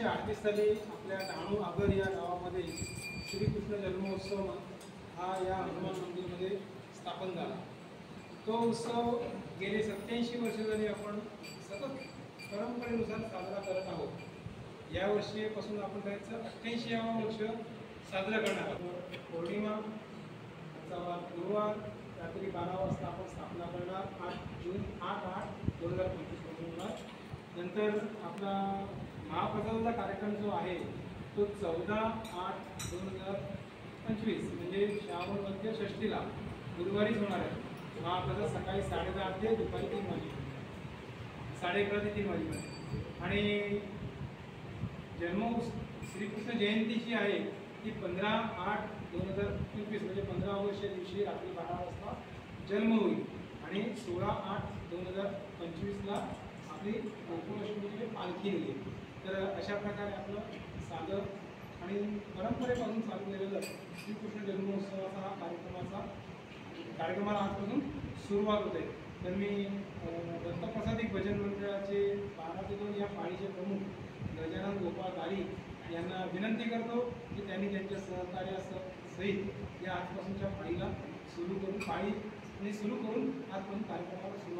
1938 साली आपल्या डहाणू आगर या गावामध्ये श्रीकृष्ण जन्मोत्सव हा या हनुमान मंदिरमध्ये स्थापन झाला। तो उत्सव गेले 87 वर्ष झाली आपण सतत परंपरेनुसार साजरा करत आहोत। या वर्षीपासून आपण त्याचं 88वे वर्ष साजरा करणार आहोत। पौर्णिमा गुरुवार रात्री 12 वाजता आपण स्थापना करणार 8 जून 8/8/2025 रोजी। नंतर आपला महाप्रसादाचा कार्यक्रम जो आहे तो 14/8/2025 म्हणजे श्रावण मध्य षष्टीला गुरुवारीच होणार आहे। महाप्रसाद सकाळी 10:30 ते दुपारी 3 वाजे 11:30 ते 3 वाजेपर्यंत। आणि श्रीकृष्ण जयंती जी आहे ती 15/8/2025 म्हणजे 15 ऑगस्ट या दिवशी रात्री 12 वाजता जन्म होईल आणि 16/8/2025ला आपली गोकुळाष्टमीची पालखी निघेल। तर अशा प्रकारे आपलं साधं आणि परंपरेपासून चालू केलेलं श्रीकृष्ण जन्मोत्सवाचा हा कार्यक्रमाला आजपासून सुरुवात होते। तर मी दत्तप्रसादिक भजन मंडळाचे 12 ते 2 या पाळीचे प्रमुख गजानन गोपाळ गारी यांना विनंती करतो की त्यांनी त्यांच्या सहकार्यासहित या आजपासूनच्या पाळीला सुरू करून आजपासून कार्यक्रमाला सुरू